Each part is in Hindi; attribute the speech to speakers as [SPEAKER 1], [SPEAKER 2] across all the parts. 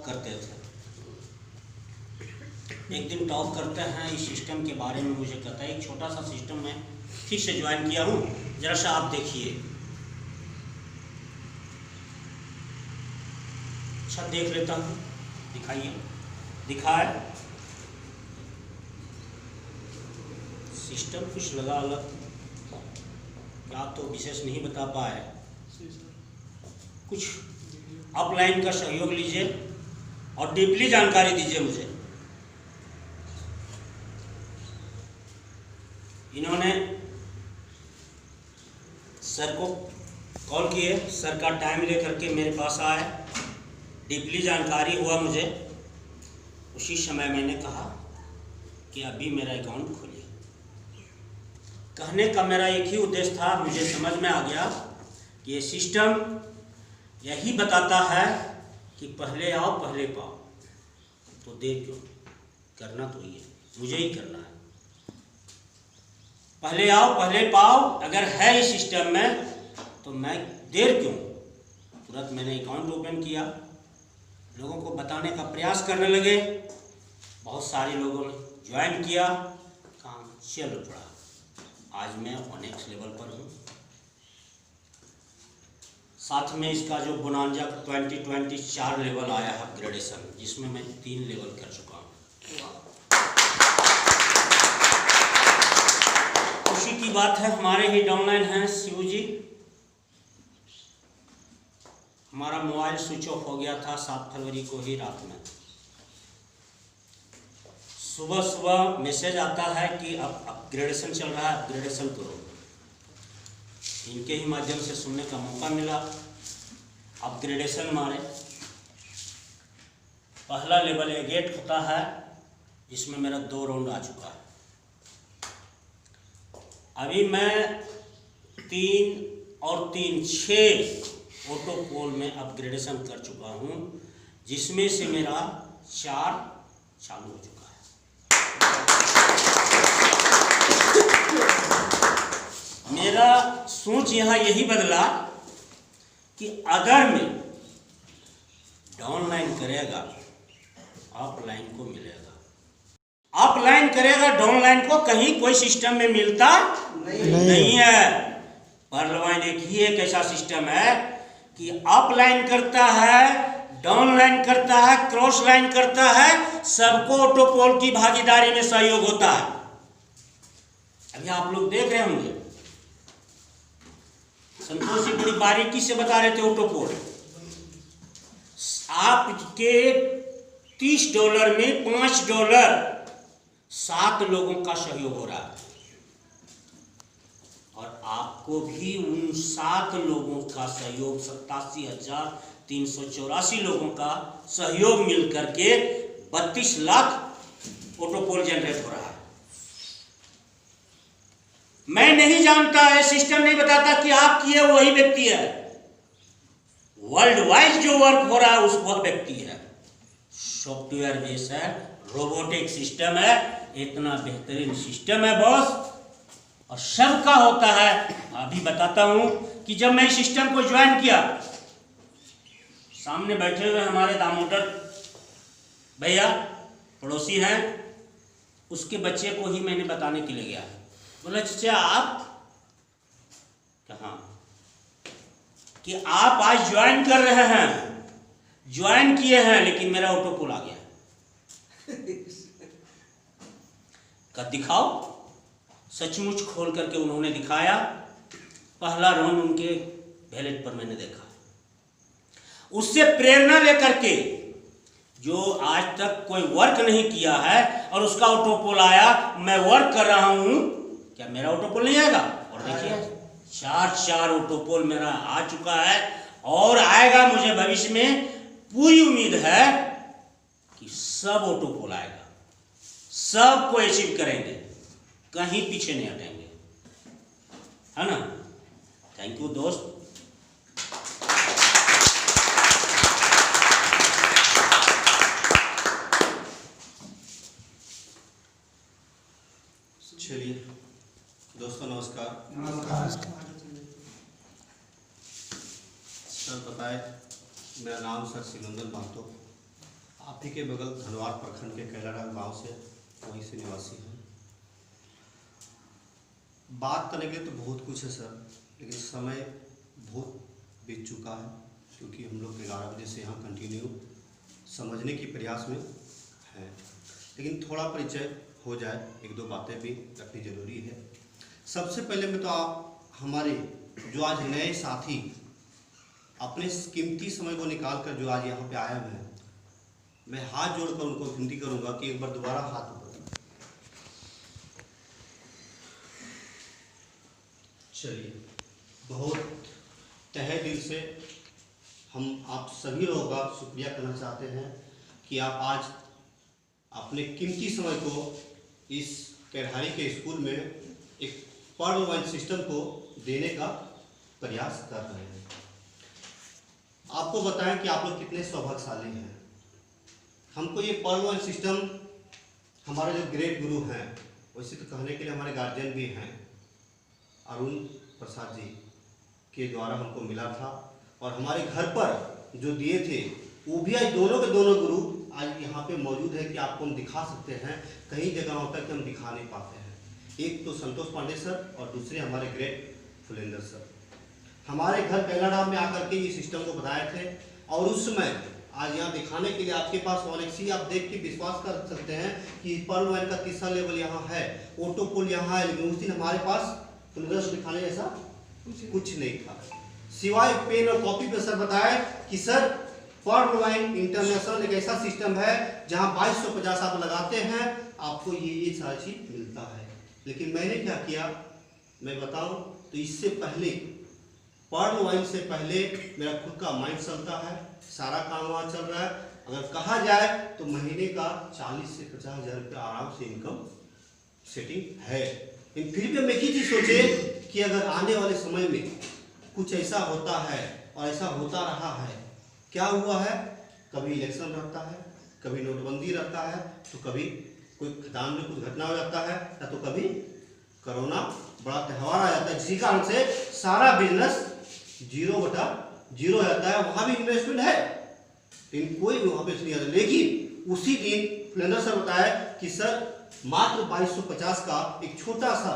[SPEAKER 1] करते थे। एक दिन टॉक करते हैं इस सिस्टम के बारे में, मुझे कहता है एक छोटा सा सिस्टम मैं ठीक से ज्वाइन किया हूँ, जरा सा आप देखिए। अच्छा देख लेता हूँ, दिखाइए। दिखाए सिस्टम कुछ लगा अलग, क्या तो विशेष नहीं बता पाए। कुछ अपलाइन का सहयोग लीजिए और डीपली जानकारी दीजिए मुझे। इन्होंने सर को कॉल किए, सर का टाइम लेकर के मेरे पास आए, डीपली जानकारी हुआ मुझे। उसी समय मैंने कहा कि अभी मेरा अकाउंट खोलिए। कहने का मेरा एक ही उद्देश्य था, मुझे समझ में आ गया कि ये सिस्टम यही बताता है कि पहले आओ पहले पाओ, तो देर क्यों, करना तो ये मुझे ही करना है। पहले आओ पहले पाओ अगर है इस सिस्टम में तो मैं देर क्यों। तुरंत मैंने अकाउंट ओपन किया, लोगों को बताने का प्रयास करने लगे, बहुत सारे लोगों ने ज्वाइन किया, काम चल पड़ा। आज मैं ऑनेक्स लेवल पर हूँ। साथ में इसका जो बोनांजा 2020 4 लेवल आया है अपग्रेडेशन, जिसमें मैं 3 लेवल कर चुका हूँ। खुशी की बात है, हमारे ही डाउनलाइन हैं शिव जी। हमारा मोबाइल स्विच ऑफ हो गया था 7 फरवरी को ही रात में। सुबह सुबह मैसेज आता है कि अब अपग्रेडेशन चल रहा है, अपग्रेडेशन करो। इनके ही माध्यम से सुनने का मौका मिला, अपग्रेडेशन मारे। पहला लेवल एगेट होता है, जिसमें मेरा 2 राउंड आ चुका है। अभी मैं 3 और 3 6 ऑटो पोल में अपग्रेडेशन कर चुका हूँ, जिसमें से मेरा 4 चालू हो चुका है। मेरा सोच यहाँ यही बदला कि अगर मैं डाउनलाइन करेगा ऑफलाइन को मिलेगा, ऑफलाइन करेगा डाउनलाइन को कहीं कोई सिस्टम में मिलता नहीं है। परलवाइन एक ऐसा सिस्टम है कि ऑफलाइन करता है, डाउनलाइन करता है, क्रॉस लाइन करता है, सबको ऑटोपोल की भागीदारी में सहयोग होता है। अभी आप लोग देख रहे होंगे, संतोष जी बड़ी बारीकी से बता रहे थे ऑटोपोल। आपके $30 में $5 7 लोगों का सहयोग हो रहा है, और आपको भी उन 7 लोगों का सहयोग 87,384 लोगों का सहयोग मिलकर के 32 लाख ऑटोपोल जनरेट हो रहा है। मैं नहीं जानता है, सिस्टम नहीं बताता कि आप किए वही व्यक्ति है। वर्ल्ड वाइड जो वर्क हो रहा है उस वह व्यक्ति है। सॉफ्टवेयर बेस है, रोबोटिक सिस्टम है, इतना बेहतरीन सिस्टम है बॉस, और सबका होता है। अभी बताता हूं कि जब मैं सिस्टम को ज्वाइन किया, सामने बैठे हुए हमारे दामोदर भैया पड़ोसी हैं, उसके बच्चे को ही मैंने बताने के लिए गया। बोला चाचा आप कहाँ, कि आप आज ज्वाइन कर रहे हैं, ज्वाइन किए हैं, लेकिन मेरा ऑटोपोल आ गया। कब दिखाओ, सचमुच खोल करके उन्होंने दिखाया। पहला राउंड उनके बैलेट पर मैंने देखा। उससे प्रेरणा लेकर के, जो आज तक कोई वर्क नहीं किया है और उसका ऑटोपोल आया, मैं वर्क कर रहा हूं, क्या मेरा ऑटोपोल नहीं आएगा? और देखिए 4 ऑटोपोल मेरा आ चुका है और आएगा। मुझे भविष्य में पूरी उम्मीद है कि सब ऑटोपोल आएगा, सबको अचीव करेंगे, कहीं पीछे नहीं हटेंगे, है ना। थैंक यू दोस्त।
[SPEAKER 2] चलिए दोस्तों, नमस्कार। सर बताए, मेरा नाम सर सिकंदर महतो, ही के बगल धनवार प्रखंड के कैलाड़ा गांव से, वहीं से निवासी हैं। बात करने के लिए तो बहुत कुछ है सर, लेकिन समय बहुत बीत चुका है, क्योंकि हम लोग 11 बजे से यहाँ कंटिन्यू समझने की प्रयास में हैं। लेकिन थोड़ा परिचय हो जाए, एक दो बातें भी रखनी जरूरी है। सबसे पहले मैं तो आप हमारे जो आज नए साथी अपने कीमती समय को निकाल कर जो आज यहाँ पे आए हुए हैं, मैं हाथ जोड़कर उनको विनती करूँगा कि एक बार दोबारा हाथ ऊपर। चलिए, बहुत तहे दिल से हम आप सभी लोगों का शुक्रिया करना चाहते हैं कि आप आज अपने कीमती समय को इस कैरहारी के स्कूल में एक पर्ल वाइन सिस्टम को देने का प्रयास कर रहे हैं। आपको बताएं कि आप लोग कितने सौभाग्यशाली हैं। हमको ये पर्ल वाइन सिस्टम हमारे जो ग्रेट गुरु हैं, वैसे तो कहने के लिए हमारे गार्जियन भी हैं, अरुण प्रसाद जी के द्वारा हमको मिला था, और हमारे घर पर जो दिए थे वो भी आज दोनों के दोनों गुरु आज यहाँ पे मौजूद है कि आपको हम दिखा सकते हैं। कई जगह होता है कि हम दिखा नहीं पाते हैं। एक तो संतोष पांडे सर और दूसरे हमारे ग्रेट फुलेंदर सर हमारे घर कैलाड़ा में आकर के ये सिस्टम को बताए थे, और उस समय आज यहाँ दिखाने के लिए आपके पास ऑलेक्सी आप देख के विश्वास कर सकते हैं कि पर्ल वाइन का तीसरा लेवल यहाँ है, ऑटो पुल यहाँ है, लेकिन उस दिन हमारे पास फुलेंदर दिखाने जैसा कुछ नहीं था, सिवाय पेन और कॉपी पे सर बताए कि सर पर्ल वाइन इंटरनेशनल एक ऐसा सिस्टम है जहां 2250 आप लगाते हैं आपको ये सारी चीज मिलता है। लेकिन मैंने क्या किया मैं बताऊं तो इससे पहले पर्ल वाइन से पहले मेरा खुद का माइंड चलता है, सारा काम वहाँ चल रहा है। अगर कहा जाए तो महीने का 40 से 50 हज़ार रुपया आराम से इनकम सेटिंग है। लेकिन फिर भी हम एक ही चीज सोचे कि अगर आने वाले समय में कुछ ऐसा होता है और ऐसा होता रहा है, क्या हुआ है, कभी इलेक्शन रहता है, कभी नोटबंदी रहता है, तो कभी कोई खदान में कुछ घटना हो जाता है, या तो कभी कोरोना बड़ा त्यौहार आ जाता है, जिसके कारण से सारा बिजनेस 0/0 हो जाता है। वहाँ भी इन्वेस्टमेंट है लेकिन कोई भी वहाँ पे नहीं आता। लेकिन उसी दिन फुलेंदर सर बताया कि सर मात्र 2250 का एक छोटा सा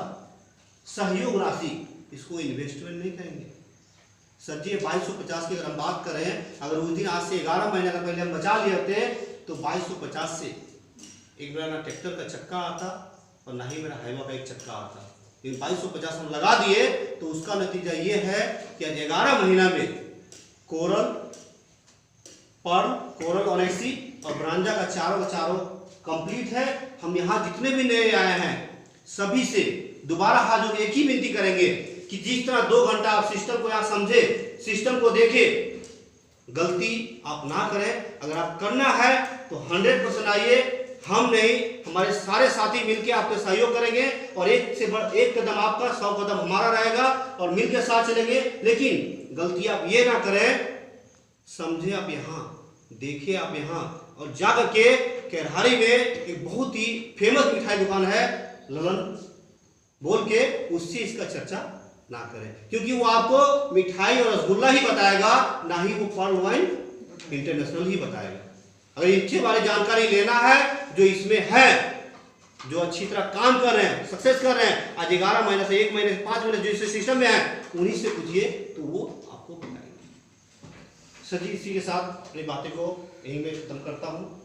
[SPEAKER 2] सहयोग राशि, इसको इन्वेस्टमेंट नहीं करेंगे सर जी। 2250 की अगर हम बात करें, अगर उस दिन आज से 11 महीने का पहले हम बचा लिए होते तो 2250 से एक मेरा ना ट्रैक्टर का चक्का आता और ना ही मेरा हाईवा का एक चक्का आता। लेकिन 2250 हम लगा दिए तो उसका नतीजा ये है कि आज 11 महीना में कोरल, पर्ल, कोरल ऑनेक्सी और ब्रांजा का चारों कंप्लीट है। हम यहाँ जितने भी नए आए हैं सभी से दोबारा हाथ जोड़ एक ही विनती करेंगे कि जिस तरह 2 घंटा आप सिस्टम को यहाँ समझे, सिस्टम को देखे, गलती आप ना करें। अगर आप करना है तो 100% आइए, हम नहीं हमारे सारे साथी मिलकर आपके सहयोग करेंगे, और एक कदम आपका 100 कदम हमारा रहेगा, और मिलकर साथ चलेंगे। लेकिन गलती आप ये ना करें, समझे आप यहाँ, देखे आप यहाँ, और जाकर के कैरहारी में एक बहुत ही फेमस मिठाई दुकान है ललन बोल के, उससे इसका चर्चा ना करें, क्योंकि वो आपको मिठाई और रसगुल्ला ही बताएगा, ना ही वो पर्ल वाइन इंटरनेशनल ही बताएगा। अगर इनके बारे जानकारी लेना है, जो इसमें है, जो अच्छी तरह काम कर रहे हैं, सक्सेस कर रहे हैं, आज 11 महीने से 1 महीने से 5 महीने जो इस सिस्टम में है, उन्हीं से पूछिए तो वो आपको बताएंगे। सर जी, इसी के साथ अपनी बातें को यहीं में खत्म करता हूँ।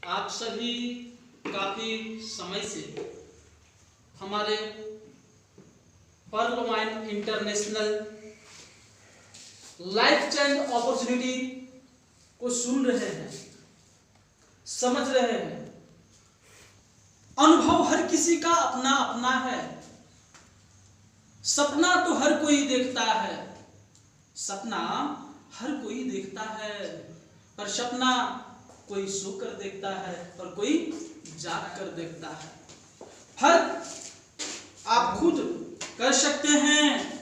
[SPEAKER 3] आप सभी काफी समय से हमारे Pearl Wine International life change opportunity को सुन रहे हैं, समझ रहे हैं। अनुभव हर किसी का अपना अपना है। सपना तो हर कोई देखता है, सपना हर कोई देखता है, पर सपना कोई सोकर देखता है और कोई जाग कर देखता है। फर्क आप खुद कर सकते हैं,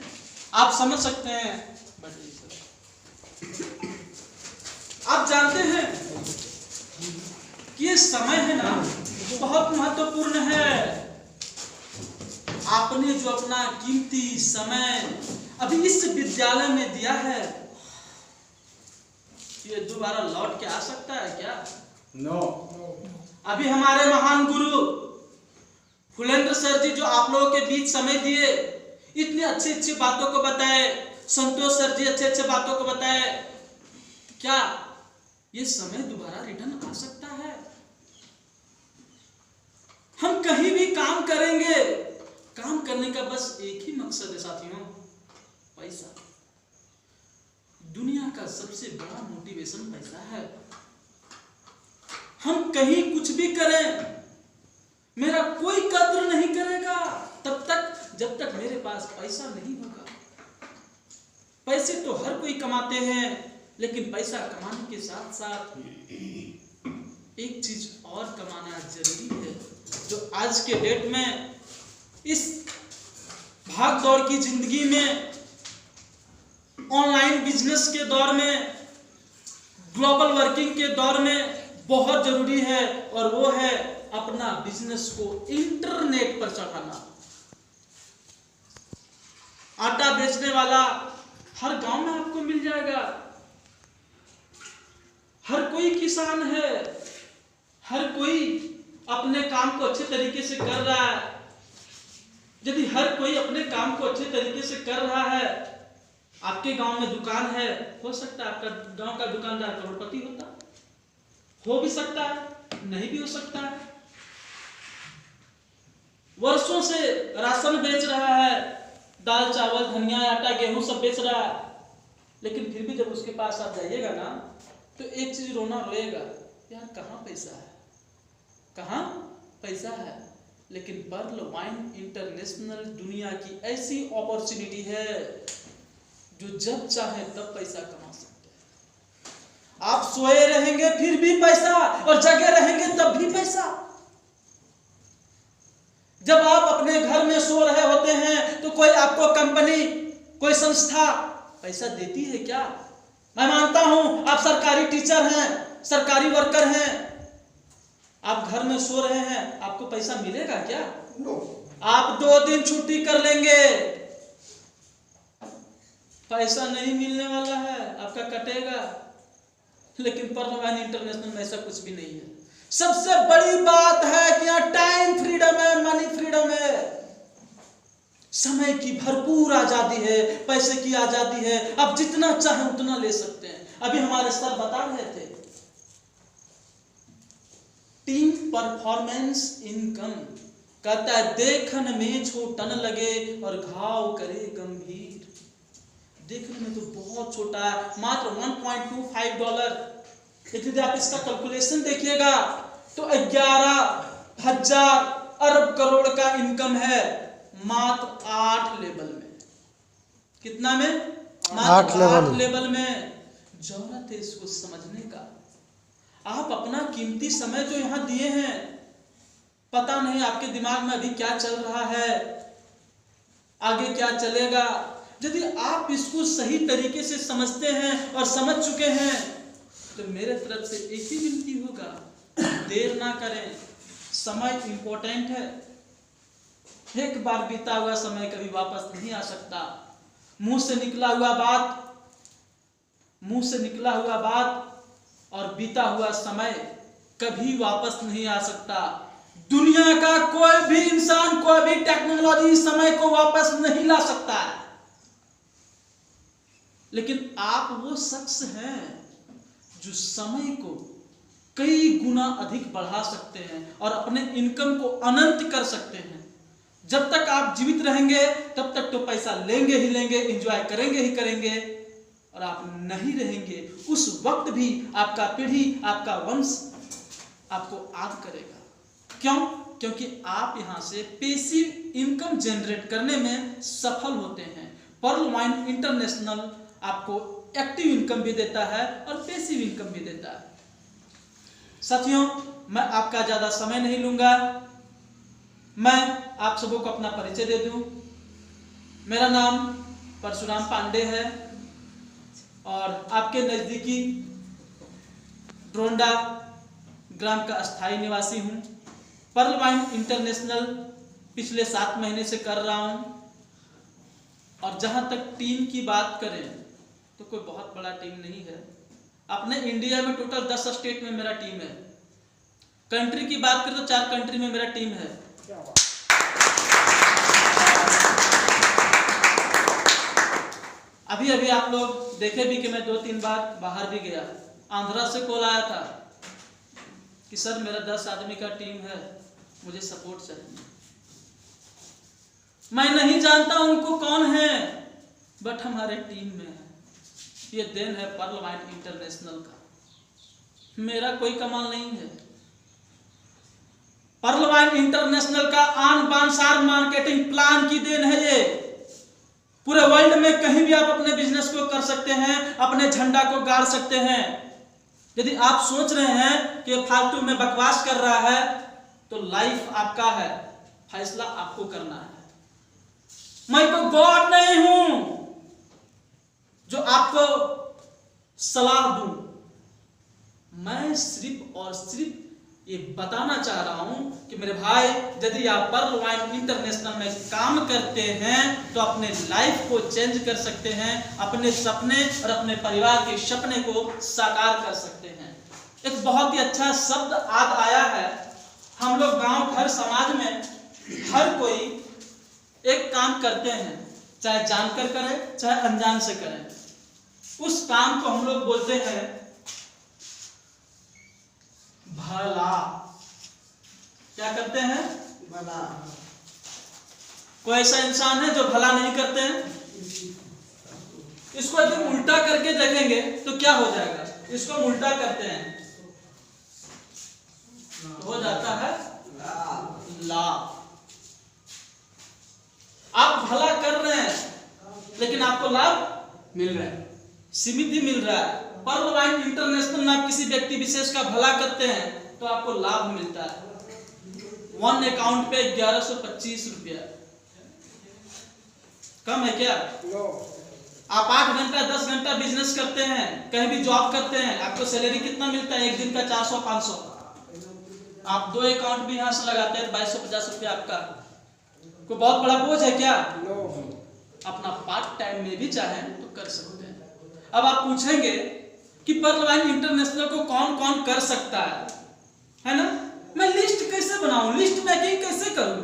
[SPEAKER 3] आप समझ सकते हैं। आप जानते हैं कि ये समय है ना, बहुत महत्वपूर्ण है। आपने जो अपना कीमती समय अभी इस विद्यालय में दिया है, ये दोबारा लौट के आ सकता है क्या?
[SPEAKER 4] नो।
[SPEAKER 3] अभी हमारे महान गुरु फुलेंद्र सर जी जो आप लोगों के बीच समय दिए, इतनी अच्छी अच्छी बातों को बताए, संतोष सर जी अच्छे अच्छे बातों को बताए, क्या ये समय दोबारा रिटर्न आ सकता है? हम कहीं भी काम करेंगे, काम करने का बस एक ही मकसद है साथियों, पैसा। दुनिया का सबसे बड़ा मोटिवेशन पैसा है। हम कहीं कुछ भी करें, मेरा कोई कद्र नहीं करेगा तब तक जब तक मेरे पास पैसा नहीं होगा। पैसे तो हर कोई कमाते हैं, लेकिन पैसा कमाने के साथ साथ एक चीज और कमाना जरूरी है, जो आज के डेट में इस भाग दौड़ की जिंदगी में, ऑनलाइन बिजनेस के दौर में, ग्लोबल वर्किंग के दौर में बहुत जरूरी है, और वो है अपना बिजनेस को इंटरनेट पर चढ़ाना। आटा बेचने वाला हर गांव में आपको मिल जाएगा, हर कोई किसान है, हर कोई अपने काम को अच्छे तरीके से कर रहा है। यदि हर कोई अपने काम को अच्छे तरीके से कर रहा है, आपके गांव में दुकान है, हो सकता है आपका गांव का दुकानदार करोड़पति होता, हो भी सकता है, नहीं भी हो सकता है। वर्षों से राशन बेच रहा है, दाल चावल धनिया आटा गेहूं सब बेच रहा है, लेकिन फिर भी जब उसके पास आप जाइएगा ना, तो एक चीज रोना रोएगा, यार कहाँ पैसा है, कहाँ पैसा है। लेकिन पर्ल वाइन इंटरनेशनल दुनिया की ऐसी अपॉर्चुनिटी है जो जब चाहे तब पैसा कमा सकते हैं। आप सोए रहेंगे फिर भी पैसा, और जगे रहेंगे तब भी पैसा। जब आप अपने घर में सो रहे होते हैं तो कोई आपको कंपनी, कोई संस्था पैसा देती है क्या? मैं मानता हूं आप सरकारी टीचर हैं, सरकारी वर्कर हैं, आप घर में सो रहे हैं, आपको पैसा मिलेगा क्या? आप 2 दिन छुट्टी कर लेंगे, पैसा नहीं मिलने वाला है, आपका कटेगा। लेकिन पर्ल वाइन इंटरनेशनल में ऐसा कुछ भी नहीं है। सबसे बड़ी बात है कि यहाँ टाइम फ्रीडम है, मनी फ्रीडम है, समय की भरपूर आजादी है, पैसे की आजादी है, आप जितना चाहे उतना ले सकते हैं। अभी हमारे सर बता रहे थे, टीम परफॉर्मेंस इनकम, कहता है देखन में छोटन लगे और घाव करे गंभीर। देखने में तो बहुत छोटा है, मात्र $1.25, लेकिन यदि आप इसका कैलकुलेशन देखिएगा तो 11,000 अरब करोड़ का इनकम है मात्र 8 लेवल में। कितना में? मात्र 8 लेवल में। जरूरत है इसको समझने का। आप अपना कीमती समय जो यहां दिए हैं, पता नहीं आपके दिमाग में अभी क्या चल रहा है, आगे क्या चलेगा। यदि आप इसको सही तरीके से समझते हैं और समझ चुके हैं, तो मेरे तरफ से एक ही विनती होगा, देर ना करें। समय इंपॉर्टेंट है, एक बार बीता हुआ समय कभी वापस नहीं आ सकता। मुंह से निकला हुआ बात और बीता हुआ समय कभी वापस नहीं आ सकता। दुनिया का कोई भी इंसान, कोई भी टेक्नोलॉजी समय को वापस नहीं ला सकता है, लेकिन आप वो शख्स हैं जो समय को कई गुना अधिक बढ़ा सकते हैं और अपने इनकम को अनंत कर सकते हैं। जब तक आप जीवित रहेंगे तब तक तो पैसा लेंगे ही लेंगे, एंजॉय करेंगे ही करेंगे, और आप नहीं रहेंगे उस वक्त भी आपका पीढ़ी, आपका वंश आपको याद करेगा। क्यों? क्योंकि आप यहां से पैसिव इनकम जनरेट करने में सफल होते हैं। पर्ल वाइन इंटरनेशनल आपको एक्टिव इनकम भी देता है और पैसिव इनकम भी देता है। साथियों, मैं आपका ज्यादा समय नहीं लूंगा, मैं आप सबों को अपना परिचय दे दूं। मेरा नाम परशुराम पांडे है और आपके नजदीकी ड्रोंडा ग्राम का अस्थायी निवासी हूं। पर्ल वाइन इंटरनेशनल पिछले 7 महीने से कर रहा हूं। और जहां तक टीम की बात करें तो कोई बहुत बड़ा टीम नहीं है। अपने इंडिया में टोटल 10 स्टेट में मेरा टीम है। कंट्री की बात करें तो 4 कंट्री में मेरा टीम है। अभी अभी आप लोग देखे भी कि मैं 2-3 बार बाहर भी गया। आंध्रा से कॉल आया था कि सर मेरा 10 आदमी का टीम है, मुझे सपोर्ट चाहिए। मैं नहीं जानता उनको कौन है, बट हमारे टीम में है। ये देन है पर्ल वाइन इंटरनेशनल का, मेरा कोई कमाल नहीं है। पर्ल वाइन इंटरनेशनल का आन बान सार मार्केटिंग प्लान की देन है ये। पूरे वर्ल्ड में कहीं भी आप अपने बिजनेस को कर सकते हैं, अपने झंडा को गाड़ सकते हैं। यदि आप सोच रहे हैं कि फालतू में बकवास कर रहा है तो लाइफ आपका है, फैसला आपको करना है। मैं कोई गॉड नहीं हूं जो आपको सलाह दूं। मैं सिर्फ और सिर्फ ये बताना चाह रहा हूं कि मेरे भाई, यदि आप पर्ल वाइन इंटरनेशनल में काम करते हैं तो अपने लाइफ को चेंज कर सकते हैं, अपने सपने और अपने परिवार के सपने को साकार कर सकते हैं। एक बहुत ही अच्छा शब्द आज आया है। हम लोग गांव घर समाज में हर कोई एक काम करते हैं, चाहे जानकर करें चाहे अनजान से करें। उस काम को हम लोग बोलते हैं भला। क्या करते हैं? भला। कोई ऐसा इंसान है जो भला नहीं करते हैं? इसको यदि उल्टा करके देखेंगे तो क्या हो जाएगा? इसको उल्टा करते हैं तो हो जाता है लाभ। आप भला कर रहे हैं लेकिन आपको लाभ मिल रहा है, सीमित ही मिल रहा है। पर्ल वाइन इंटरनेशनल में आप किसी व्यक्ति विशेष का भला करते हैं तो आपको लाभ मिलता है। 1 अकाउंट पे 1125 रुपया। कम है क्या? आप 8 घंटा 10 घंटा बिजनेस करते हैं, कहीं भी जॉब करते हैं, आपको सैलरी कितना मिलता है? एक दिन का 400-500। आप 2 अकाउंट भी यहां से लगाते हैं, 2250 रुपया आपका। कोई बहुत बड़ा बोझ है क्या? अपना पार्ट टाइम में भी चाहें तो कर सकते हैं। अब आप पूछेंगे कि पर्ल वाइन इंटरनेशनल को कौन कौन कर सकता है ना? मैं लिस्ट कैसे बनाऊं, लिस्ट मेकिंग कैसे करूं?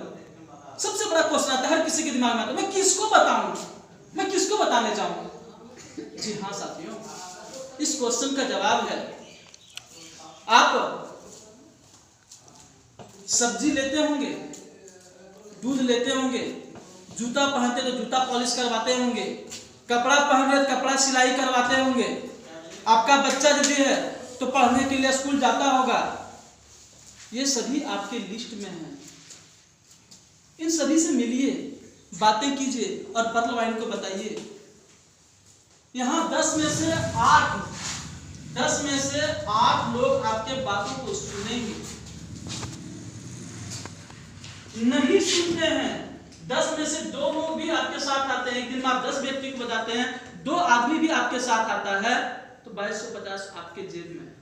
[SPEAKER 3] सबसे बड़ा क्वेश्चन आता है हर किसी के दिमाग में आता है, मैं किसको बताऊं, मैं किसको बताने जाऊं? जी हाँ साथियों, इस क्वेश्चन का जवाब है आप सब्जी लेते होंगे, दूध लेते होंगे, जूता पहनते तो जूता पॉलिश करवाते होंगे, कपड़ा पहन रहे तो कपड़ा सिलाई करवाते होंगे। आपका बच्चा यदि है तो पढ़ने के लिए स्कूल जाता होगा। ये सभी आपके लिस्ट में है। इन सभी से मिलिए, बातें कीजिए और पर्ल वाइन को बताइए। यहां 10 में से 8 लोग आपके बातों को सुनेंगे। नहीं सुनते हैं 10 में से 2 लोग भी आपके साथ आते हैं। एक दिन में आप 10 व्यक्ति को बताते हैं, 2 आदमी भी आपके साथ आता है तो 2250 आपके जेब में है।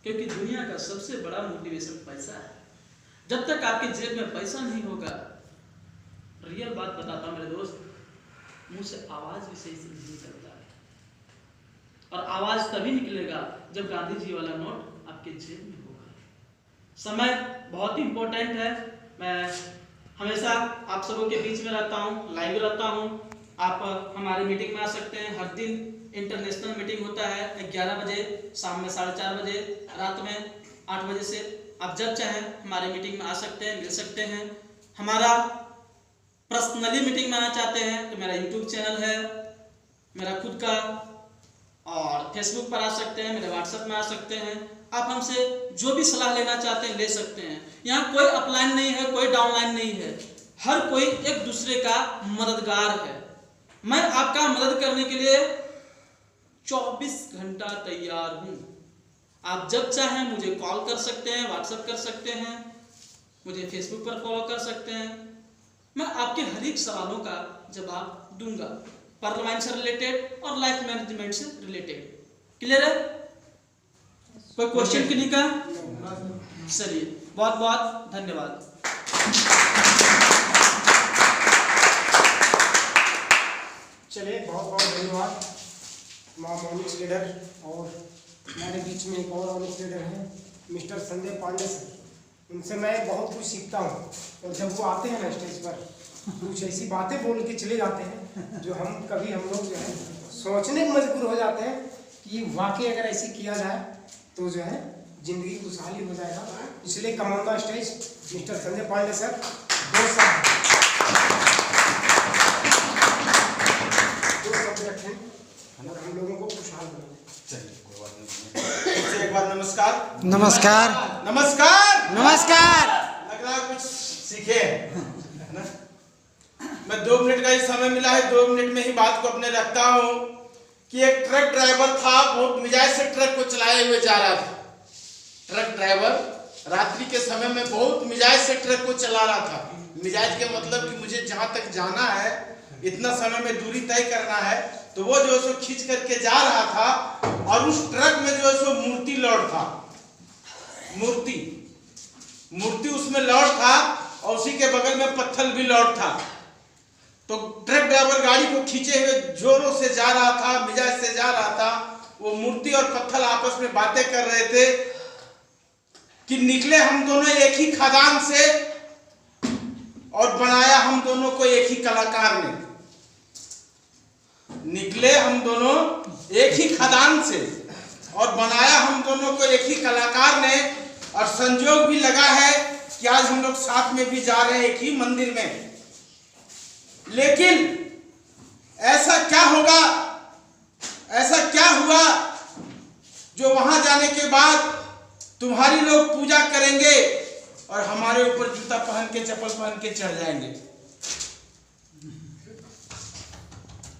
[SPEAKER 3] क्योंकि दुनिया का सबसे बड़ा मोटिवेशन पैसा है। जब तक आपके जेब में पैसा नहीं होगा, रियल बात बताता हूं मेरे दोस्त, मुंह से आवाज भी सही से नहीं निकलता है। और आवाज तभी निकलेगा जब गांधी जी वाला नोट आपके जेब में होगा। समय बहुत ही इंपॉर्टेंट है। मैं हमेशा आप सबों के बीच में रहता हूँ, लाइव रहता हूँ। आप हमारी मीटिंग में आ सकते हैं। हर दिन इंटरनेशनल मीटिंग होता है 11 बजे, शाम में 4:30 बजे, रात में 8 बजे से। आप जब चाहें हमारे मीटिंग में आ सकते हैं, मिल सकते हैं। हमारा पर्सनली मीटिंग में आना चाहते हैं तो मेरा यूट्यूब चैनल है मेरा खुद का, और फेसबुक पर आ सकते हैं, मेरे व्हाट्सएप में आ सकते हैं। आप हमसे जो भी सलाह लेना चाहते हैं ले सकते हैं। यहाँ कोई अपलाइन नहीं है, कोई डाउनलाइन नहीं है। हर कोई एक दूसरे का मददगार है। मैं आपका मदद करने के लिए 24 घंटा तैयार हूं। आप जब चाहें मुझे कॉल कर सकते हैं, व्हाट्सएप कर सकते हैं, मुझे फेसबुक पर फॉलो कर सकते हैं। मैं आपके हर एक सवालों का जवाब दूंगा, पर्ल वाइन से रिलेटेड और लाइफ मैनेजमेंट से रिलेटेड। क्लियर है? कोई क्वेश्चन किन्हीं का? चलिए, बहुत बहुत धन्यवाद।
[SPEAKER 4] चलिए, बहुत बहुत धन्यवाद माम ओनिक्स लीडर। और हमारे बीच में एक और ओनिक्स लीडर हैं मिस्टर संजय पांडे सर। उनसे मैं बहुत कुछ सीखता हूँ, और जब वो आते हैं ना स्टेज पर, कुछ ऐसी बातें बोल के चले जाते हैं जो हम लोग जो है सोचने को मजबूर हो जाते हैं कि वाकई अगर ऐसे किया जाए तो जो है जिंदगी खुशहाली हो जाएगा। इसलिए come on the stage mister Sanjay Pandey sir, दो शब्द रखें और हम लोगों को खुशहाल बनाएं।
[SPEAKER 5] एक बार नमस्कार।
[SPEAKER 6] नमस्कार
[SPEAKER 5] नमस्कार
[SPEAKER 6] नमस्कार।
[SPEAKER 5] लग रहा है कुछ सीखे है ना। मैं 2 मिनट का ही समय मिला है, 2 मिनट में ही बात को अपने रखता हूँ कि एक ट्रक ड्राइवर था, बहुत मिजाज से ट्रक को चलाए हुए जा रहा था। ट्रक ड्राइवर रात्रि के समय में बहुत मिजाज से ट्रक को चला रहा था। मिजाज के मतलब कि मुझे जहां तक जाना है, इतना समय में दूरी तय करना है, तो वो जो सो खींच करके जा रहा था। और उस ट्रक में जो सो मूर्ति लौट था, मूर्ति उसमें लौट था, और उसी के बगल में पत्थर भी लौट था। तो ट्रक ड्राइवर गाड़ी को खींचे हुए जोरों से जा रहा था, मिजाज से जा रहा था। वो मूर्ति और पत्थर आपस में बातें कर रहे थे कि निकले हम दोनों एक ही खदान से, और बनाया हम दोनों को एक ही कलाकार ने। निकले हम दोनों एक ही खदान से, और बनाया हम दोनों को एक ही कलाकार ने। और संजोग भी लगा है कि आज हम लोग साथ में भी जा रहे हैं एक ही मंदिर में। लेकिन ऐसा क्या होगा, ऐसा क्या हुआ जो वहां जाने के बाद तुम्हारी लोग पूजा करेंगे और हमारे ऊपर जूता पहन के, चप्पल पहन के चढ़ जाएंगे।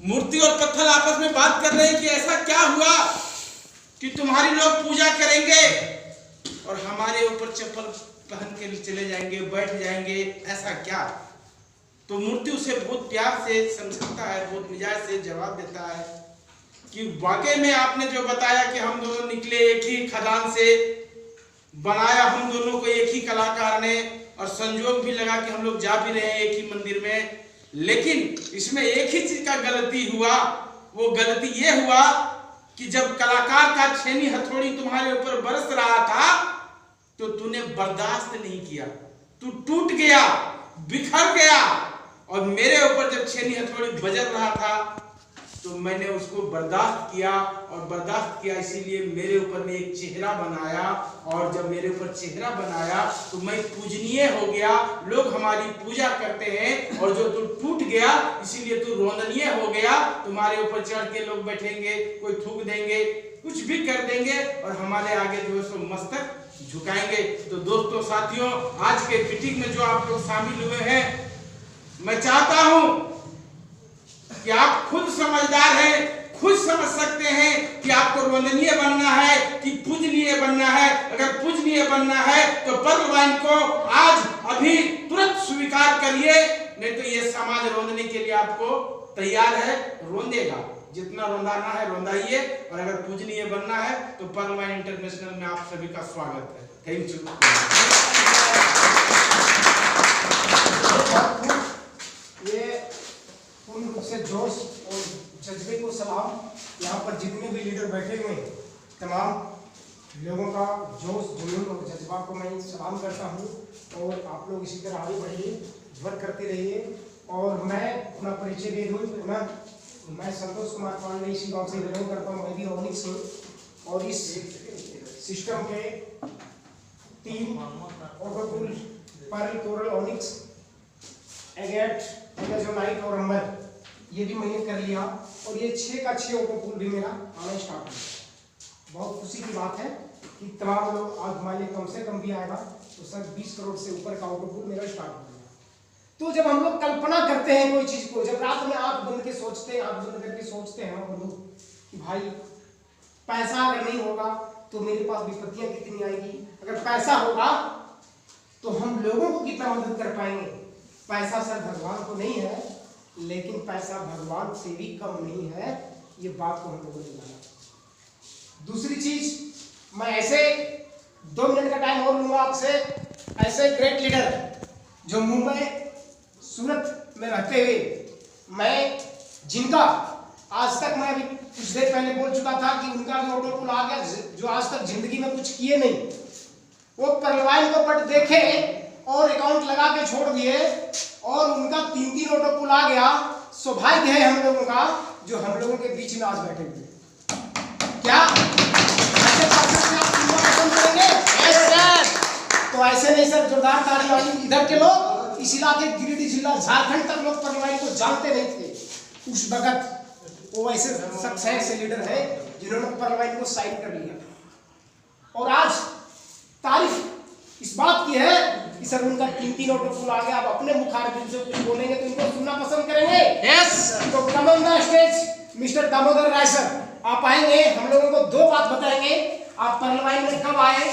[SPEAKER 5] मूर्ति और पत्थर आपस में बात कर रहे हैं कि ऐसा क्या हुआ कि तुम्हारी लोग पूजा करेंगे और हमारे ऊपर चप्पल पहन के चले जाएंगे, बैठ जाएंगे, ऐसा क्या। तो मूर्ति उसे बहुत प्यार से समझाता है, बहुत मिजाज से जवाब देता है कि वाकई में आपने जो बताया कि हम दोनों निकले एक ही खदान से, बनाया हम दोनों को एक ही कलाकार ने, और संजोग भी लगा कि हम लोग जा भी रहे हैं एक ही मंदिर में। लेकिन इसमें एक ही चीज का गलती हुआ। वो गलती ये हुआ कि जब कलाकार का छेनी हथौड़ी तुम्हारे ऊपर बरस रहा था तो तूने बर्दाश्त नहीं किया, तू टूट गया, बिखर गया। और मेरे ऊपर जब छेनी हथौड़ी बजर रहा था तो मैंने उसको बर्दाश्त किया, और बर्दाश्त किया इसीलिए मेरे ऊपर में एक चेहरा बनाया। और जब मेरे ऊपर चेहरा बनाया तो मैं पूजनीय हो गया, लोग हमारी पूजा करते हैं। और जो तू टूट गया इसीलिए तू रोदनीय हो गया। तुम्हारे ऊपर चढ़ के लोग बैठेंगे, कोई थूक देंगे, कुछ भी कर देंगे, और हमारे आगे जो है सो मस्तक झुकाएंगे। तो दोस्तों, साथियों, आज के मीटिंग में जो आप लोग शामिल हुए हैं, मैं चाहता हूं कि आप खुद समझदार हैं, खुद समझ सकते हैं कि आपको वंदनीय बनना है कि पूजनीय बनना है। अगर पूजनीय बनना है तो पर्ववाइन को आज अभी तुरंत स्वीकार करिए, नहीं तो ये समाज रोंदने के लिए आपको तैयार है, रोंदेगा। जितना रोंदाना है रोंदाइए, और अगर पूजनीय बनना है तो पर्ववाइन इंटरनेशनल में आप सभी का स्वागत है। Thank you.
[SPEAKER 4] ये पूर्ण रूप से जोश और जज्बे को सलाम। यहाँ पर जितने भी लीडर बैठे हुए हैं, तमाम लोगों का जोश, जुनून और जज्बा को मैं सलाम करता हूँ। और आप लोग इसी तरह आगे बढ़िए, वर्क करते रहिए। और मैं अपना परिचय दे दूँ पुनः, मैं संतोष कुमार पांडे इसी गाँव से बिलोंग करता हूँ। मैं भी ओनिक्स हूँ, और इस सिस्टम के 3 ऑटोकूल, pearl, coral, onyx, agate, amazonite और अंबर, ये भी मैंने कर लिया। और ये 6 का 6 ऑटोकूल भी मेरा आना स्टार्ट हो गया। बहुत खुशी की बात है कि तमाम लोग, आज मान कम से कम भी आएगा तो सर 20 करोड़ से ऊपर का ऑटोकूल मेरा स्टार्ट हो गया। तो जब हम लोग कल्पना करते हैं कोई चीज को, जब रात में आंख बंद के सोचते हैं, आंख बंद करके सोचते हैं हम लोग कि भाई पैसा अगर नहीं होगा तो मेरे पास विपत्तियां कितनी आएगी, अगर पैसा होगा तो हम लोगों को कितना मदद कर पाएंगे। पैसा सर भगवान को नहीं है, लेकिन पैसा भगवान से भी कम नहीं है, ये बात को हम लोगों ने जाना। दूसरी चीज, मैं ऐसे 2 मिनट का टाइम और लूंगा आपसे। ऐसे ग्रेट लीडर जो मुंबई, सूरत में रहते हुए, मैं जिनका आज तक, मैं अभी कुछ देर पहले बोल चुका था कि उनका जो ऑटो पुल आ गया, जो आज तक जिंदगी में कुछ किए नहीं, वो पर्लवाइन को पट देखे और अकाउंट लगा के छोड़ दिए, और उनका 3-3 ऑटो पुल आ गया। सौभाग्य है हम लोगों का जो हम लोगों के बीच में आज बैठे हुए। क्या ऐसे पर्सन आप सुनना पसंद करेंगे? तो ऐसे नहीं सर, जोरदार ताली। इधर के लोग, इस इलाके गिरिडीह जिला झारखंड तक लोग पर्लवाइन को जानते नहीं थे उस वक्त। वो ऐसे शख्स हैं, ऐसे लीडर हैं जिन्होंने पर्लवाइन को साइन कर लिया। और आज तारीफ इस बात की है कि सर उनका 3-3 ऑटो पुल आ गया। आप अपने मुखारबिन से कुछ बोलेंगे तो इनको सुनना पसंद करेंगे।
[SPEAKER 5] यस
[SPEAKER 4] तो come on the stage mister Damodar Rai sir, आप आएंगे, हम लोगों को 2 बात बताएंगे। आप पर्लवाइन में कब आए,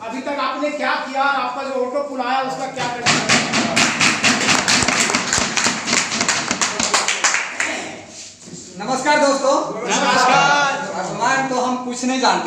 [SPEAKER 4] अभी तक आपने क्या किया, आपका जो ऑटो पुल आया उसका क्या करना है?
[SPEAKER 6] नमस्कार दोस्तों।
[SPEAKER 5] नमस्कार।
[SPEAKER 6] पर्लवाइन तो हम कुछ नहीं जानते